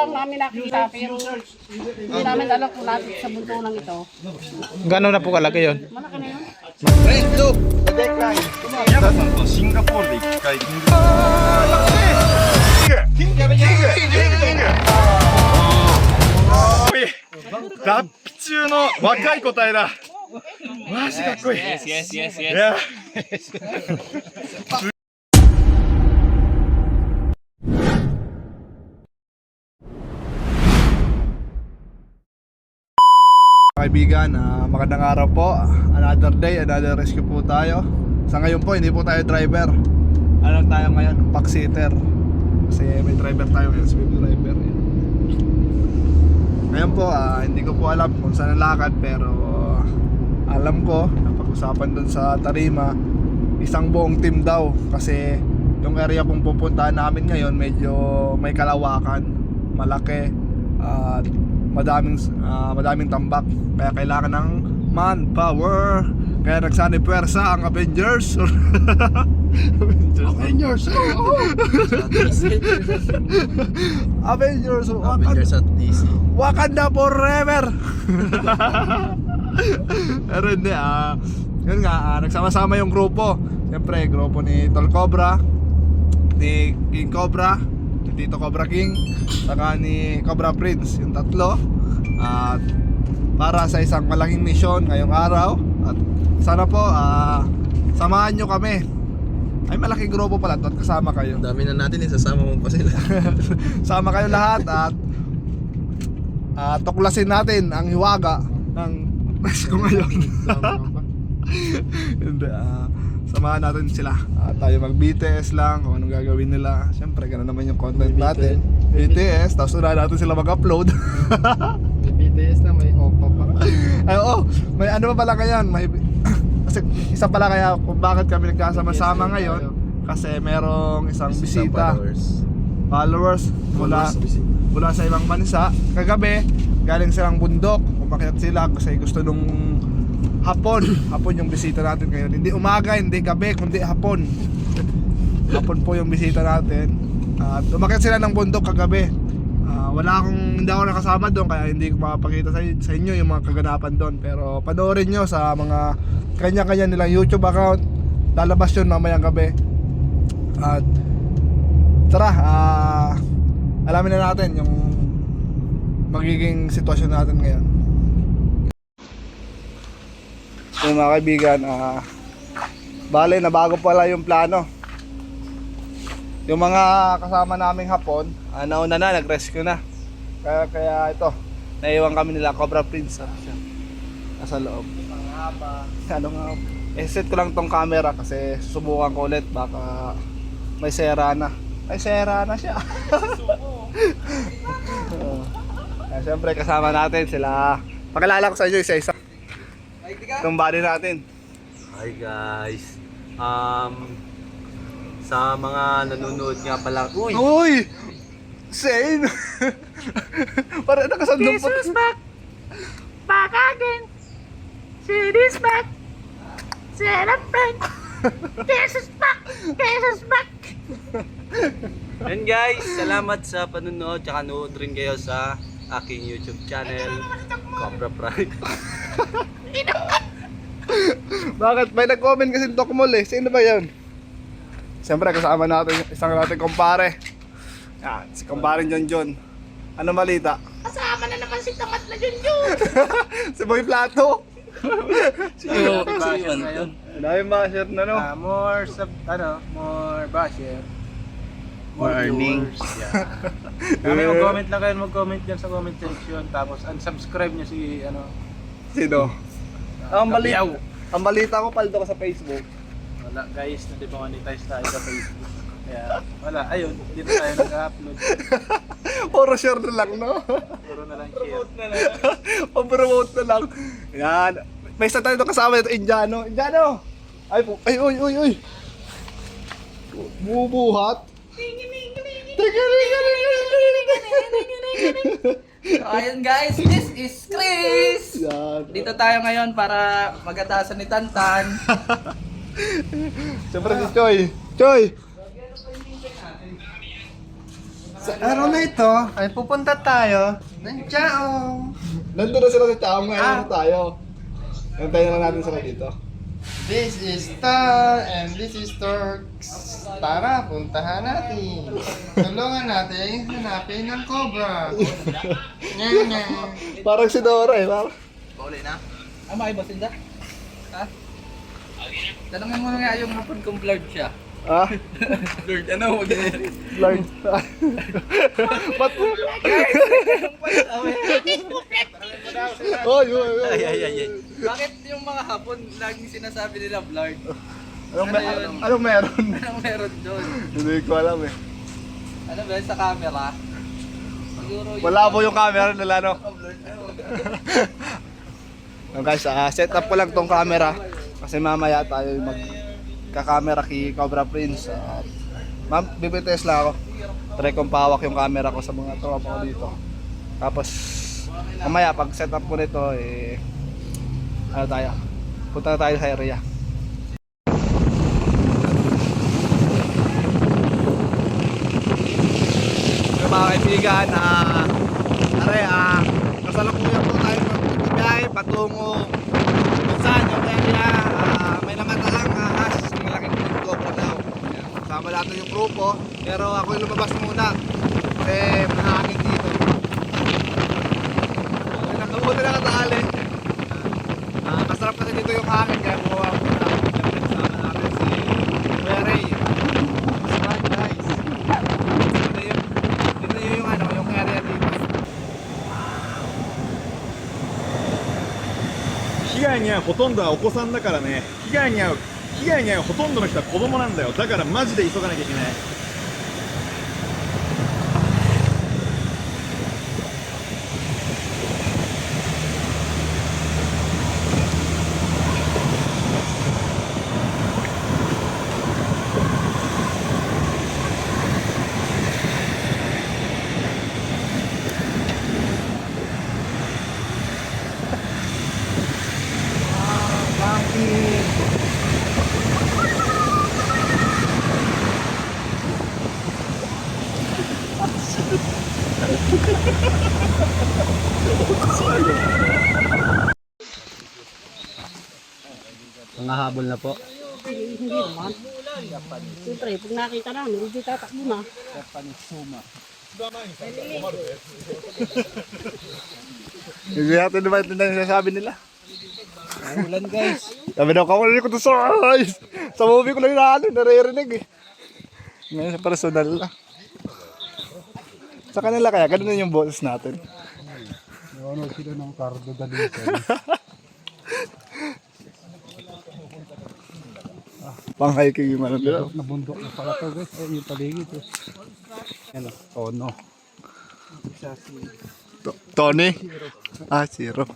lang namin nakita, pero hindi namin alam kung natin sa buntunang ito. Gano'n na po kalaki yun? Malaki na yun. シンガポールで一回キング脱皮中の若い個体だマジかっこいい Yes. いや Kaibigan, magandang araw po. Another day, another rescue po tayo. Sa ngayon po, hindi po tayo driver. Ano tayo ngayon? Pack-sitter. Kasi may driver tayo ngayon, swift driver. Ngayon po, hindi ko po alam kung saan ang lakad. Pero alam ko, napag-usapan dun sa Tarima, isang buong team daw. Kasi yung area pong pupuntahan namin ngayon, medyo may kalawakan, malaki, at madaming tambak, kaya kailangan ng manpower. Kaya nagsani puwersa ang Avengers. Avengers Avengers at DC. Wakanda forever. Pero hindi, yun nga, nagsama-sama yung grupo. Siyempre, grupo ni Tol Cobra, ni King Cobra, ni Tito Cobra King, saka ni Cobra Prince, yung tatlo. At para sa isang malaking misyon ngayong araw. At sana po samahan nyo kami. Ay, malaking grupo pala to at kasama kayo. Dami na natin, isasama mo pa sila. Sama kayo lahat at tuklasin natin ang hiwaga ng rescue ngayon. Hindi, samahan natin sila. Tayo mag-BTS lang kung anong gagawin nila. Siyempre, gano'n naman yung content natin. BTS, tapos una natin sila mag-upload. May BTS na, may OPA pa. Ay, may ano pa pala ngayon. Kasi isa pala kaya kung bakit kami nagkasama-sama ngayon. Kasi merong isang bisita. Followers mula sa ibang bansa. Kagabi, galing silang bundok. Umakyat sila kasi gusto nung hapon yung bisita natin ngayon. Hindi umaga, hindi gabi, kundi hapon. Hapon po yung bisita natin. At umakyat sila ng bundok kagabi. Hindi ako nakasama doon, kaya hindi ko makapakita sa inyo yung mga kaganapan doon. Pero panoorin nyo sa mga kanya-kanya nilang YouTube account. Lalabas yun mamayang gabi. At tara, alamin na natin yung magiging sitwasyon natin ngayon. Yung mga kaibigan, bale na bago pala yung plano. Yung mga kasama naming hapon, nauna na, nag-rescue na. Kaya ito, naiwan kami nila, Cobra Prince. Nasa loob. Ano nga, set ko lang tong camera kasi susubukan ko ulit, baka may sera na. May sera na siya. Siyempre kasama natin sila. Pakilala ko sa inyo isa-isa. Itong body natin. Hi guys. Sa mga nanonood nga pala. Uy! Sane! Parang nakasandong pa. Jesus back! Back again! Jesus back! Celebrate! Jesus back! Jesus back! And guys, salamat sa panonood. Tsaka nood rin kayo sa aking YouTube channel, Cobra Pride. Bakit? May nag-comment kasi Tokmol eh. Sino ba yun? Siyempre kasama natin isang natin kumpare. Yan, si kumpare John. Ano malita? Kasama na naman si Tamat na Junjun! Si Boy Plato. Sino ngayon? Dahil basher na no. More basher. More earning. Mag-comment lang kayo, mag-comment dyan sa comment section. Tapos unsubscribe nyo si Sino? Ang balita ko, paldo ko sa Facebook. wala guys, na demonetize tayo sa Facebook. Kaya wala, ayun, dito tayo nag-upload. Puro share na lang, no? Puro na lang share. Promote na lang. Yan. May isa tayo kasama ito, Indiano. Uy. Bubuhat. So, ayun guys, this is Chris! Yan. Dito tayo ngayon para magatasan ni Tantan. Siyempre si Choy. Choy! Sa araw na ito ay pupunta tayo ng Chaong. Nandun na sila sa Chaong ngayon tayo. Nantayin na natin sila dito. This is Star and this is Turks. Tara, puntahan natin. Tulungan natin hanapin ng cobra. Nya. Parang si Dora eh. Parang... Ah, makibasin da? Ha? Tanungin mo na nga yung hapon kung blurred siya. Ah? Blurred ano? Lord. Ba't mo? Oy, oy, oy. Ay. Bakit yung mga hapon laging sinasabi nila blurred? Anong meron? Anong meron doon? Hindi ko alam eh. Ano ba yun sa camera? Siguro yung... Malabo yung camera nila, no? Blurred. Guys, set up ko lang tong camera kasi mamaya tayo magka-camera kay Cobra Prince. Bibitest lang ako. Try kong pawak yung camera ko sa mga tropa ko dito. Tapos mamaya pag set up ko nito ano tayo? Punta na tayo sa area. Yung mga kaibigan, kasalukuyan po tayo magbibiyahe patungo kung saan yung area. May nakataang ahas, malaking cobra daw. Kasama natin yung grupo, pero ako yung lumabas muna kasi mahangin dito. Nakabuti na katali. Masarap kasi dito yung hangin kaya bumawa ko na. Kasama natin si Kuya Ray. Smart guys. Dito yung ano, yung area dito. 被害に遭うほとんどはお子さんだからね。被害に遭うほとんどの人は子供なんだよ。だからマジで急がなきゃいけない。Nangahabol na po. Hindi naman. Siyempre, pag nakita namin, hindi tatakbo na. Hindi natin naman ito na yung sasabi nila. Ulan guys. Sabi daw, kamali ko to sa eyes. Sa movie ko lang naririnig eh. Ngayon sa personal lang. Sa kanila kaya, ganun yung boses natin. Ano sila ng cardo dali. Pang-hiking yung ano nila. Nabundok na pala to guys. Ay, yung paligid. Ano? Tono. Tony? Ah, zero.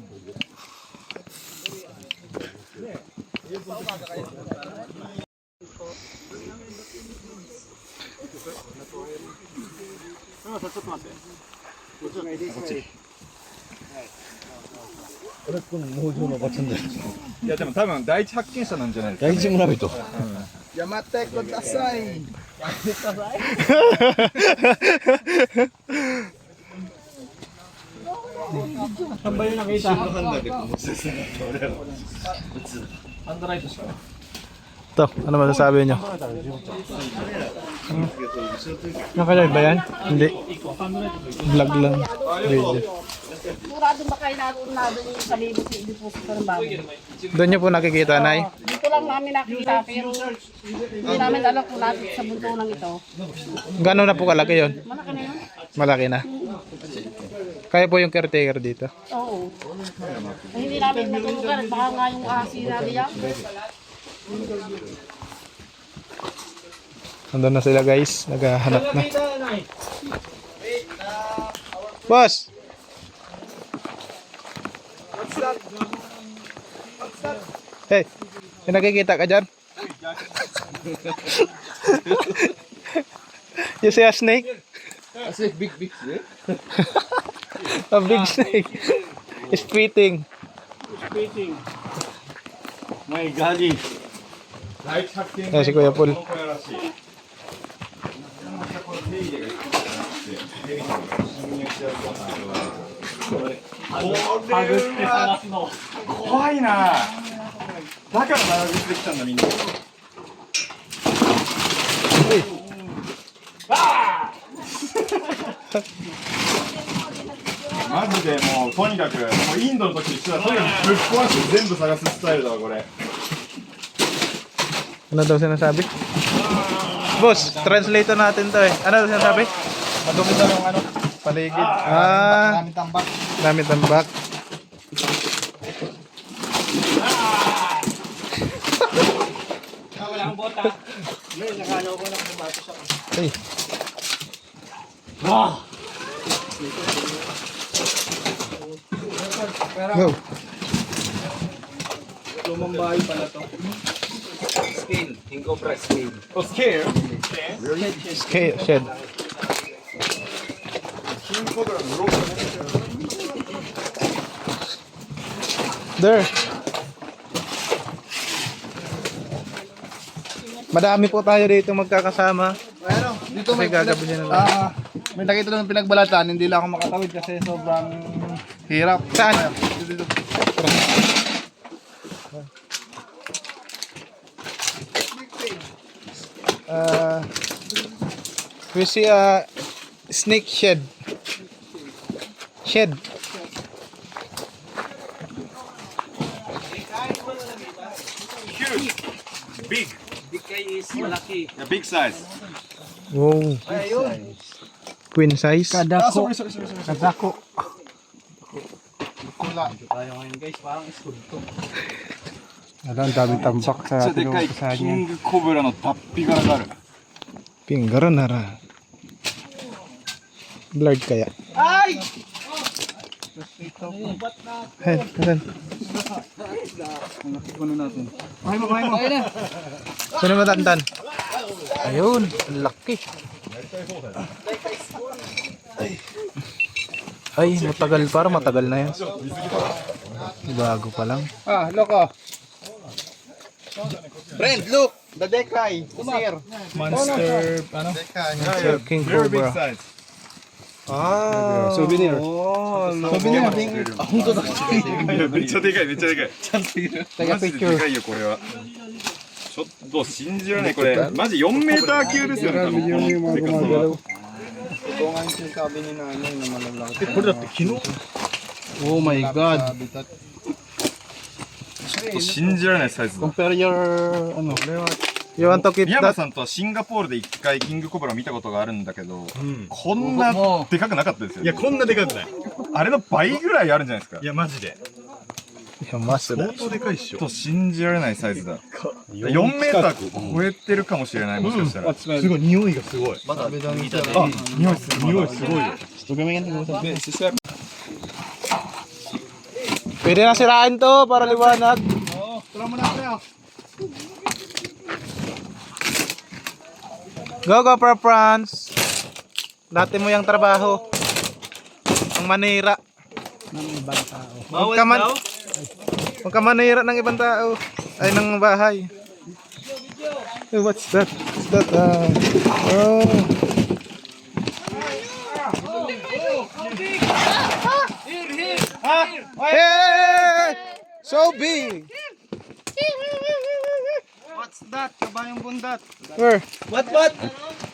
いやでも多分第一発見者なんじゃないですか。第一村人。Yamate Kodasai! Ito, ano masasabi nyo? Nakalive ba yan? Hindi. Vlog lang. Video. Sigurado ba kayo na doon sa libot sa deposito ng baboy? Doon nyo po nakikita, Nay? Dito lang namin nakita pero hindi namin alam kung lapit sa buntunang ito. Gano'n na po kalaki yon? Malaki na yun? Malaki na. Kaya po yung caretaker dito. Oo. Hindi namin matulugan at baka nga yung ahasi na diyan. Nandun na sila guys, naghahanap na. Boss! Hey, may nakikita ka dyan? You see a snake? I say big snake. A big snake. It's feeding. My golly. 第一発見 Ayan si Kuya Paul. この子やらしい。なかなかこの手入れが怖いな。だから長靴できたんだみんな。マジでもうとにかくもうインドの時と一緒だ。とにかくぶっ壊して全部探すスタイルだわこれ。 Ano daw sinasabi? Boss, translator natin to eh. Ano daw sinasabi? Madumi daw yung ano, paligid. Ah, Daming tambak. dami tambak. Ay. Go. Scale. King Cobra scale. Oh, scare? Shed. There. Madami po tayo dito magkakasama. Ano, dito Kasi gagabi niya na lang. may nakita doon pinagbalatan, hindi lang ako makatawid kasi sobrang hirap. Saan? Dito. We see a snake shed. Shed. Big. Big guy is malaki. Yeah, big size. Wow. Queen size. Kadako. Kadako. Tayo ngayon guys, parang school to. Ang daming tambak sa でかいキングコブラの脱皮柄がある。 Pinggara nara. Blurred kaya. Ay! Hey, nasan? Ay mo, ay mo. Saan yung matantan? Ayun, ang laki. Ay, matagal para matagal na yan. Bago pa lang. Ah, loko. Friend, look! The Dekai is here. Monster, ano? Monster King Very big Cobra. size. Ah, Souvenir. Oh, Souvenir. めっちゃでかいめっちゃでかい。 Take マ a ジで picture. でかいよこれは。ちょっと信じられないこれ。マジ4メーター級ですよね。多分このでかさは。 Ito nga yung sinasabi ni nanay na malalaki. これだって昨日。 Oh my God. ちょっと信じられないサイズだ。 Compare your, ano, you want to keep 宮山 that? さんとはシンガポールで一回キングコブラを見たことがあるんだけど、こんなでかくなかったですよね。いや、こんなでかくない。あれの倍ぐらいあるんじゃないですかい。や、マジで。いや、マスだ。相当でかいっしょ。ちょっと信じられないサイズだ。4メーター超えてるかもしれない、もしかしたら。すごい、匂いがすごい。まだ見たね。匂いする。匂いすごいよ。 Pwede na sirain to para liwanag. Tula mo na tayo. Go, go, for France. Dati mo yung trabaho. Ang manira. Bawal Kaman- daw? Huwag ka manira ng ibang tao. Ay, ng bahay. Hey, what's that? What's that? Oh. Hey! So big! What's that? Kabayong bundat. Where? What?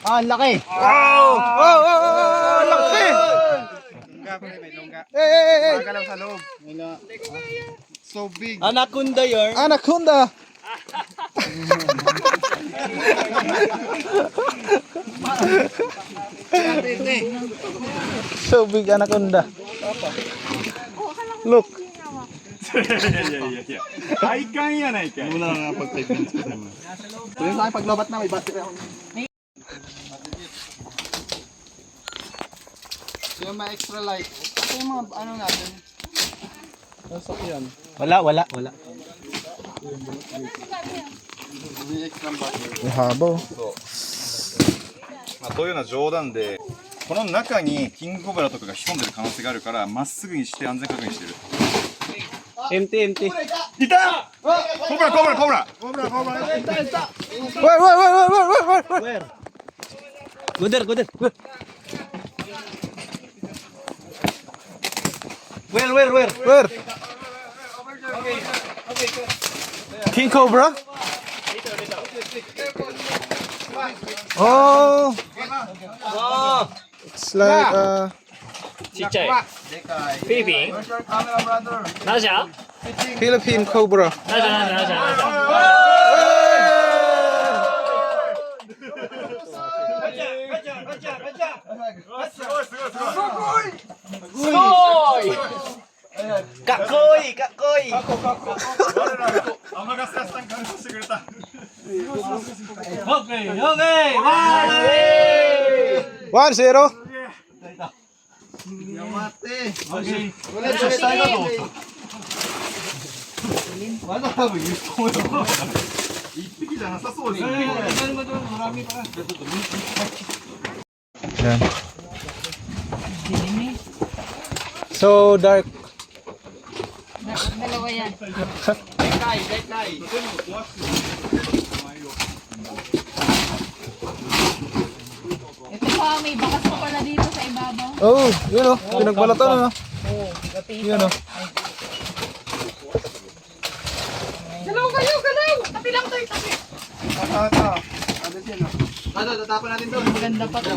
Ah, ang laki. Oh! Oh! Oh! Oh! Laki! Lungga, pre, may lungga. Hey! Hey! Hey! Magalaw sa loob. So big. Anaconda yarn. Anaconda! So big anaconda. Look. いやいやいや。体感やないかい。 Muna nga pag 5 minutes ko naman. Tuloy sa akin paglobat na, may battery ako. Yung mga extra light. Ito yung mga ano natin. Nasok yan. Wala. May extra battery. May haba. まあ、というような冗談で、この中にキングコブラとかが潜んでる可能性があるから、まっすぐにして安全確認してる。 Empty. いた！コブラコブラコブラ！ Where? Goder. Where? King Cobra? Oh, it's like Philippine Cobra. Kakoy! Kakoy! 甘がすやさん感謝してくれた Okay! 1-0. Yan. So dark. Dalawa yan. Ito pa, may bakas pa pala dito sa ibabaw. Oh, yun oh. Pinagbalatan na. Yun oh. Galaw kayo, galaw! Tapi lang tayo, tapi. Tatapon natin to. Maganda pa ito.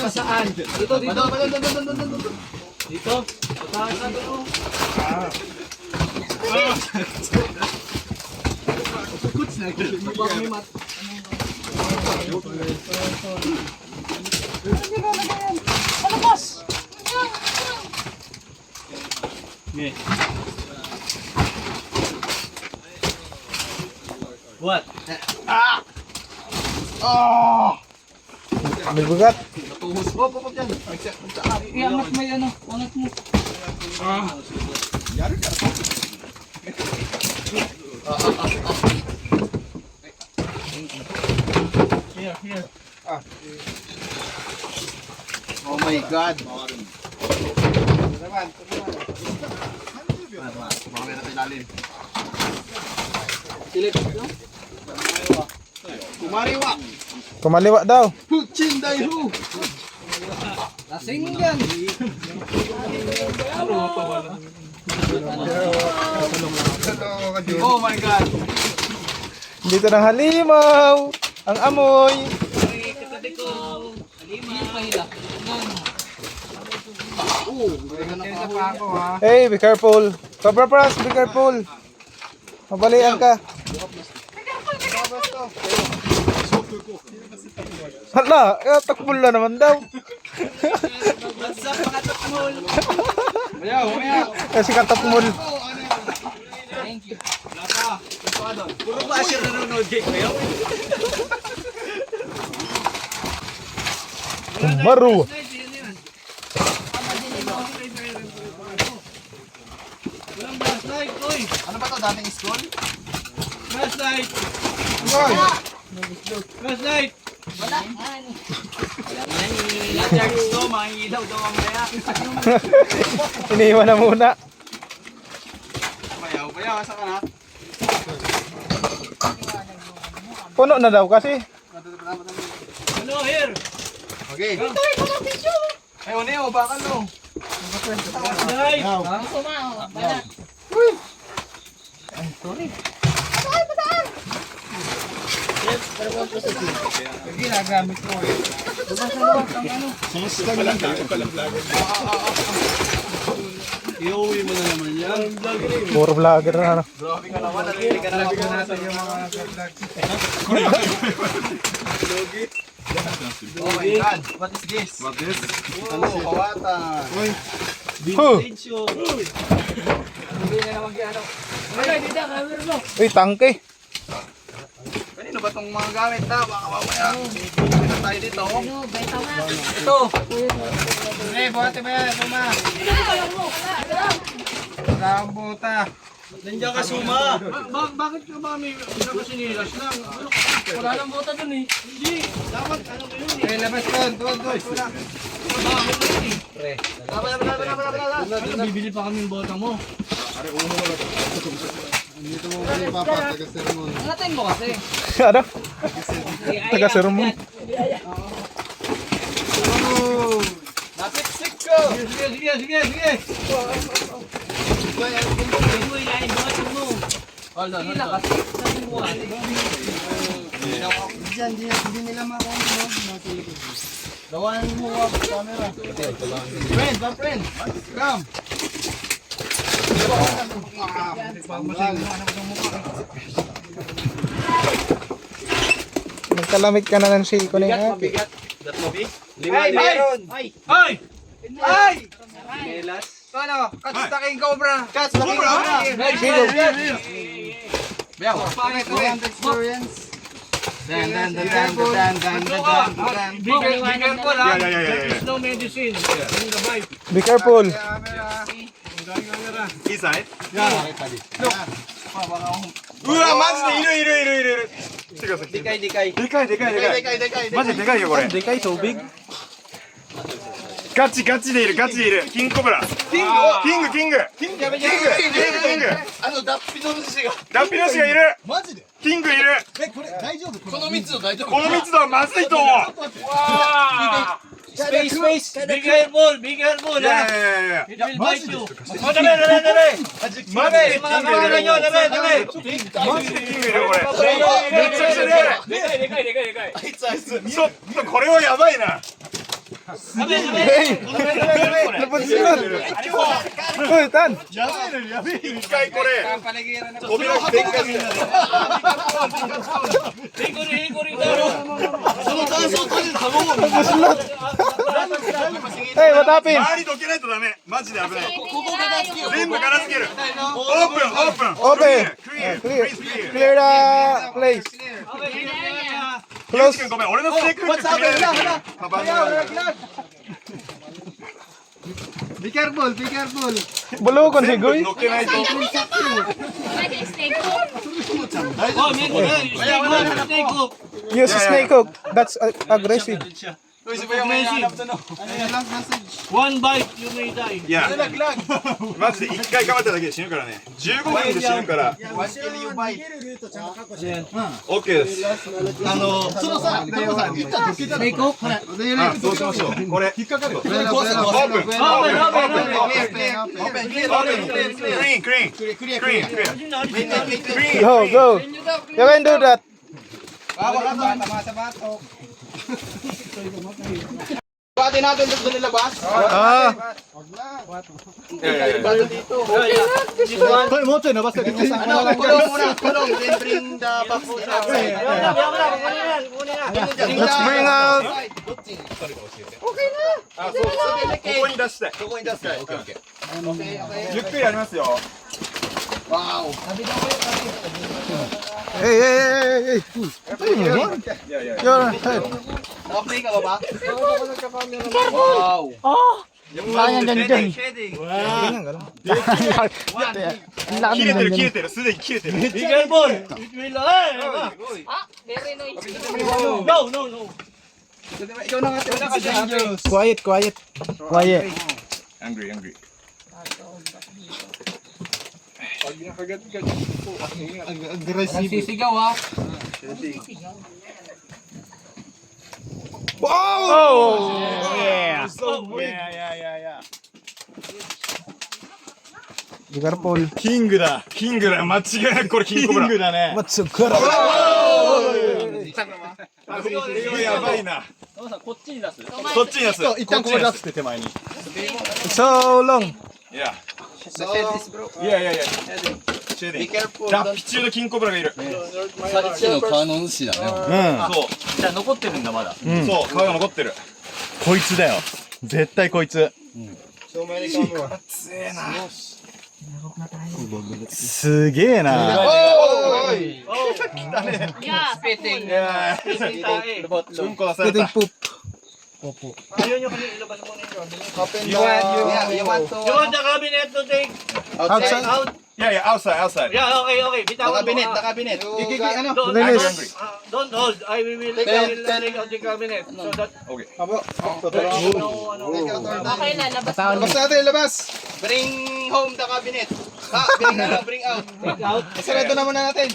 Saan? Dito. Dito? Taas na to. Palabas! Okay. What? May bugat. Iangat mo yan, angat mo. Oh my God. Mamaya natin ilalim. Kumariwa. Kumaliwa daw. Chinday hu. Lasing yan. Oh my God. Dito na halimaw. Ang amoy. Hey, be careful. Cobra Pras, be careful. Mabalian ka. Hala, takbol na naman daw. Kasi katakmol. Puro ba siya nanonood kay Kuya? Maru. Walang flashlight, Koy! Ano ba to? Dating school? Flashlight! Flashlight! Wala. Na-charge to, mangilaw daw ang kaya. Iniwan na muna. Bayaw, asa ka na? Puno na daw kasi. Ano, here? Okay. Ay, uneo, bakal no. Flashlight! Sumao. Wala. Ginagamit ko eh. Iuwi mo na naman yan. Puro vlogger na ano. Grabe ka naman, nalili ka na lang. Natin yung mga Oh my God, what is this? What is? Oh, kawatan. Vintage yun. hindi na naman ano. Uy, tangke. Kanino ba itong mga gamit na? Baka mamaya. Bibili na tayo dito. Ano, beta nga. Ito. Eh, buhati ba yan? Suma. Rambuta. Nandiyan ka, Suma. Bakit ka ba may isa ba sinilas lang? Wala nang bota dun eh. Hindi. Dapat ano ko yun eh. Eh, labas doon. Doon. Bibili pa kami ng bota mo. Angatin mo kasi. Ano? Taga sermon. Hold on. Diyan, hindi nila makuha. Gawan mo ang camera. Friend, my friend. Come. Nagkalamig ka na ng shake ko na yung ate. Lima meron. Ano? Catch the king cobra. Catch the king cobra. Experience. Dan. Be careful ha. Yeah. No medicine. Be careful. Inside?うわ、マジでいる。来てください。でかい。マジででかいよ、これ。でかいとビッグ。ガチでいる。キングコブラ。キング。あの脱皮の主が。ラッピのシがいる。マジで？キングいる。これ大丈夫？この密度大丈夫？この密度はまずいと思う。Space. Be careful.いや。 It will bite you. Dali. Mga kawalan nyo. Dali. マジでキングいる、これ。めっちゃでかい。あいつ。ちょっとこれはやばいな。 Lapot sunod. Uy, Tan. 一回これ。扉がでっかい。その炭素を閉じる卵を。 Hey, what happened? 周りどけないとダメ。マジで危ない。ここ片付けよう。全部ガラスける。オープン。Open. Clear. Clear the place. ユージ君ごめん、俺のスネークフック決められない。カバンの。 Be careful. Bulukon si Goy. 乗っけないと。 Use snake hook. That's aggressive. One bite, you may die. いや、マジで一回かまっただけで死ぬからね。15分で死ぬから。オッケーです。そのさ、でもさ、一旦どけたら。どうしましょう。これ引っかかるよ。オープン。クリーン。 Go. You can do that. Pwede natin doon nilabas? Ah. Kulong, then bring the box outside. Let's bring out. ここに出したい。ゆっくりやりますよ。 Hey. Your head. Okay ka ba? Ganyan. 切れてる。すでに切れてる。 Be careful. It will... No. Quiet. Angry. Sisigaw ha. Oh! Yeah. Be careful. キングだ。間違いなくこれキングコブラ。キングだね。 What's so good? やばいな。こっちに出す。そっちに出す。一旦ここ出すって手前に。 So long. いや。いや。シェーディン。脱皮中のキングコブラがいる。さっきの川の主だね。そう。じゃあ残ってるんだまだ。そう、皮が残ってる。こいつだよ。絶対こいつ。すげえな。うんこ出され Getting た。 poop. Ayun yung ilabas mo ninyo. You want to... You want the cabinet to take Outside. out? いや、outside. Yeah, okay. Bitawan mo. Nakabinet. Linis. Don't hold. I will take out the cabinet. So that... Okay. Okay na, labas. Labas natin, labas. Bring home the cabinet. Bring out. Take out. Sarado naman na natin.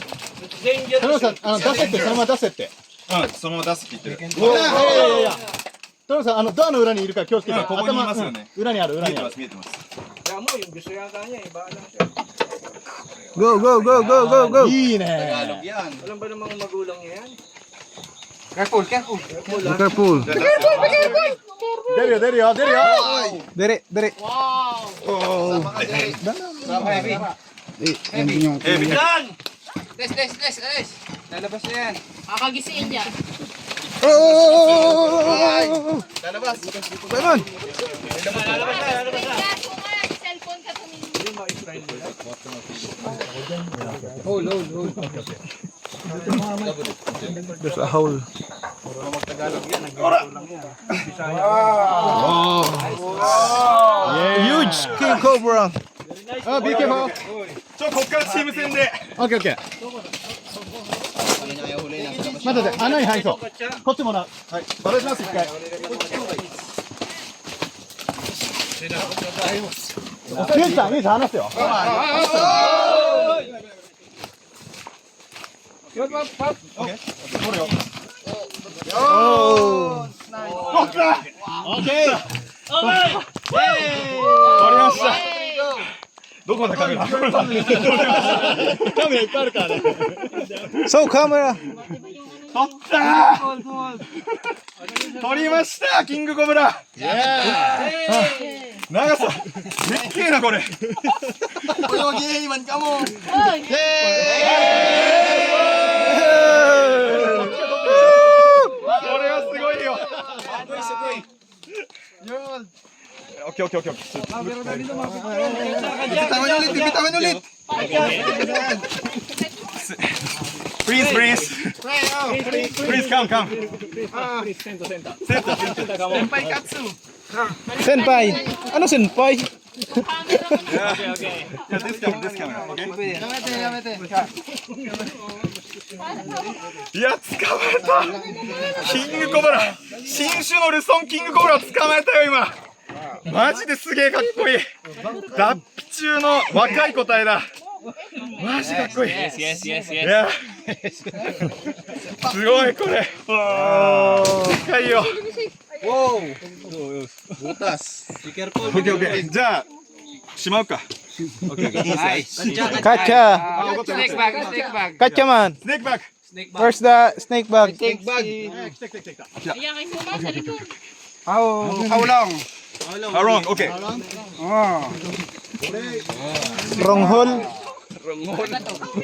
Dangerous. 出せって、そのまま出せって。うん、そのまま出すって言ってる。トロさん、ドアの裏にいるから気をつけて。ここにいますよね。裏にある、裏にある。見えてます。 Kaya mo, yung gusto yata niya, iba lang siya. Go, go, go, go, go, go. いいね。 Alam ba namang magulang niya yan? Careful, careful. Careful. 出るよ、出るよ、出るよ。 Dere, dere. Des! Lalabas na yan. Kakagising niya. Oh! Lalabas. Paimon. Cellphone ka tumingin. There's a hole. Huge king cobra. Oh, be careful. こっからチーム戦で。 OK, OK. 待って、穴に入りそう。こっちもな。はい。バラします、一回。ゆうじさん、離すよ。Oh! OK! 取りました。どこだカメラ？カメラいっぱいあるからね。 So camera. 取ったー。取りましたキングコブラ。長さでっけえなこれ。 Oye, Iman ka mo. これはすごいよ。オッケーオッケーオッケー。 Bitawan ulit, bitawan ulit. Please, please. Please come, come. Senpai. Ano senpai? Yeah, this camera, okay? やめて。いや、捕まえた。キングコブラ。新種のルソンキングコブラを捕まえたよ今。マジですげえかっこいい。脱皮中の若い個体だ。マジかっこいい。いや、すごいこれ。でかいよ。Butas.オッケーオッケー。じゃあしまうか。Kacha. Snake bag. Kacha man. スネークバック。 Where's the snake bag? Take bag. Kaya kay Suma sa likod. How long? How long? Okay. Wrong hole. い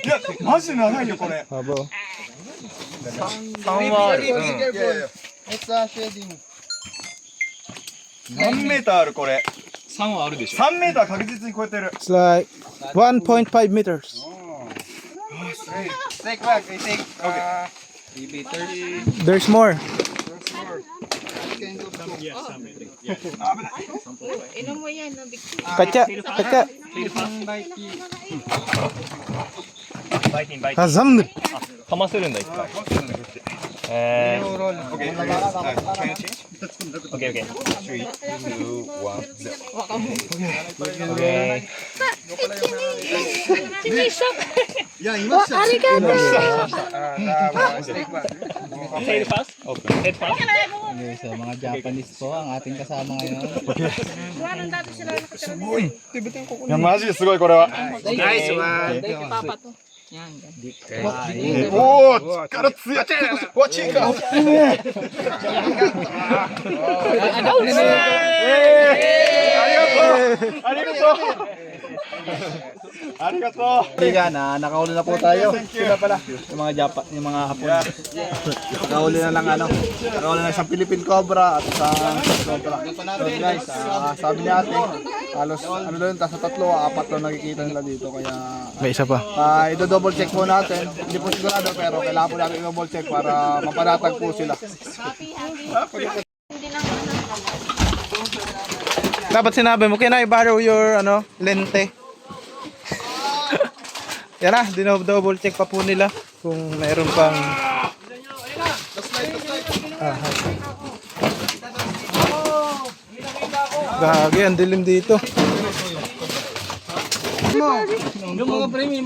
や、マジ長いよこれ。 Habo. It's a shading. 何メーターあるこれ。3はあるでしょ。3メーター確実に超えてる。 It's like 1.5 meters. Snake bag, I think. There's more. Inom mo yan, no? Big Kacha. Kacha. Hazam. かませるんだ、一回。OK。いや、いました。Tail pass? Okay. Head pass? So, mga Japanese po ang ating kasama ngayon. Anong dati sila nakatira? いや、マジですごいこれは。 Nice one. Kay Papa to.おお、力強い。わ、チーカありがとう。 Kaibigan, nakahuli na po tayo. Sila pala, yung mga Hapon. Nakahuli na lang nakahuli na isang Philippine Cobra at isang Cobra. So guys, sabi ni ate, halos sa tatlo, 4 na nakikita nila dito. Kaya May isa pa. i-double check po natin. Hindi po sigurado pero kailangan po natin i-double check para mapanatag po sila. Hindi lang ano. Dapat sinabi mo, can I borrow your lente? Yan na, double check pa po nila kung mayroon pang gagi, ang dilim dito. Yung mga frame.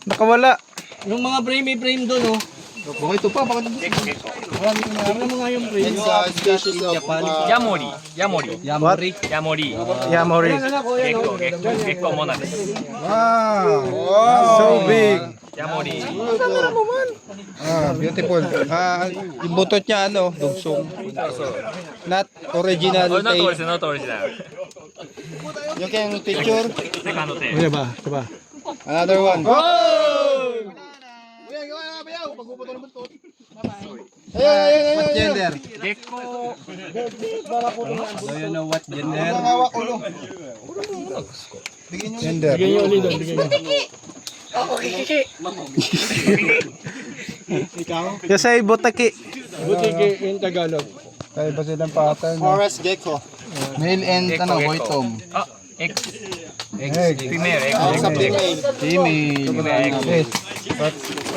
Nakawala. Yung mga frame doon, oh. Baka ito pa, baka It's a species of Yamori. Yamori. Yamori. Yamori. Yamori. Gekko mona desu. Wow. So big. Yamori. beautiful. Yung butot niya dugsong. Not original tail. Not original. You can picture Second tail. Coba. another one. What gender? Gekko. Do you know what gender? Gender. You say butaki. Kaya ba silang pattern? Forest gecko. Male and boy tom. Egg. Female. Egg. Sa female. Female. Yes.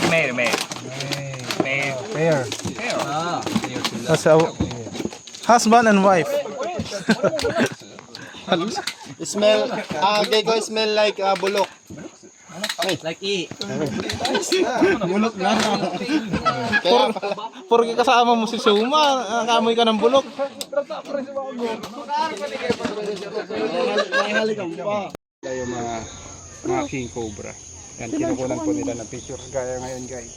Male. Pair. That's a husband and wife. Smell, gecko smell like bulok. Like E. Bulok na. Kaya Porque kasama mo si Shuma, nakamoy ka ng bulok. Tayo mga king cobra. Yan, kinukunan po nila ng picture. Gaya ngayon guys.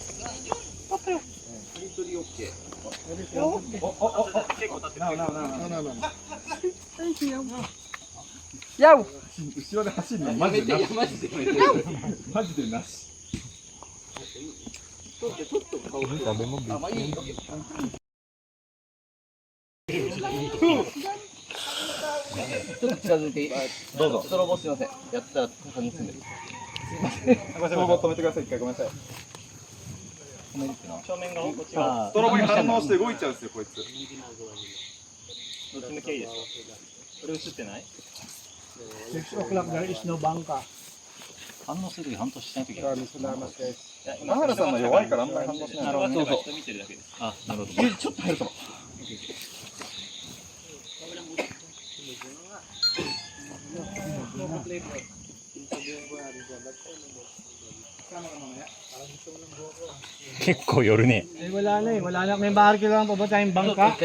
Wala na. May barko lang pa ba tayong bangka?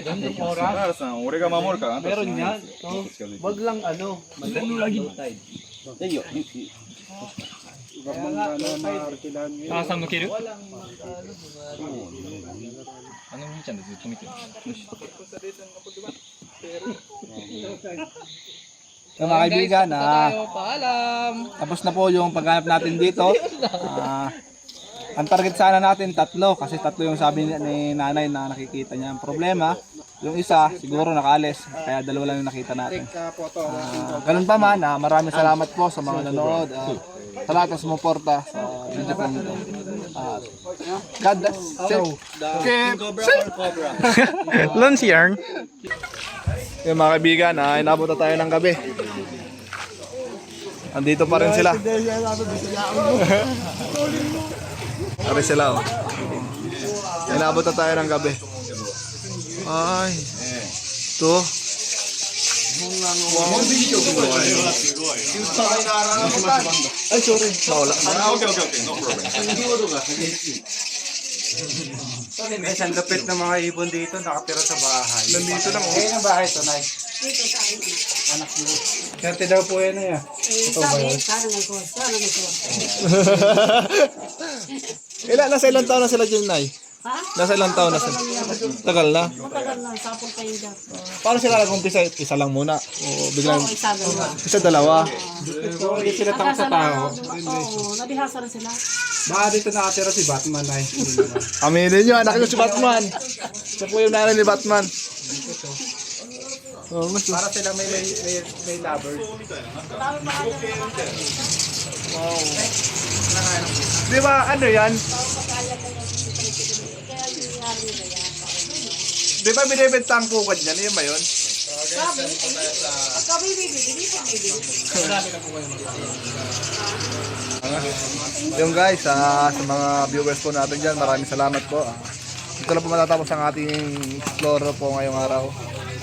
Meron yan. Wag lang So mga kaibigan, Paalam. tapos na po yung paghanap natin dito. Ang target sana natin 3 kasi 3 yung sabi ni nanay na nakikita niya. Ang problema, yung isa siguro nakaalis kaya 2 lang yung nakita natin. Ganun pa man, maraming salamat po sa mga nanood. Sa lahat ng sumuporta sa video po nito. God bless. Lance yarn. Yung mga kaibigan, inabot na tayo ng gabi. Andito pa rin sila. Pare sila inabot na tayo ng gabi. Ay. Ito. Ay, sorry. Mawala. Okay. No problem. Guys, ang lapit ng mga ibon dito, nakatira sa bahay. Nandito lang. Kaya ng bahay to, Nay? Anak mo. Kerte daw po yan na yan. Nasa ilang taon na sila dyan, Nay? Ha? Nasa ilang taon na sila? Tagal na. Matagal na, sapong kayo dyan. Paano sila nag-umpisa? Isa lang muna? O biglang... Oo, isa dalawa. Isa dalawa? Hindi sila takot sa tao. Oo, nabihasa rin sila. Baka dito nakatira si Batman, Nay. Aminin nyo, anak nyo si Batman. Siya po yung nanay ni Batman. Para sila may lovers. Wow. Di ba, ano yan? Di ba binibenta ang pukad niyan? Yan ba yun? Yung guys, sa mga viewers po natin dyan, maraming salamat po. Dito lang po matatapos ang ating explorer po ngayong araw.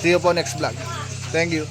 See you po next vlog. Thank you.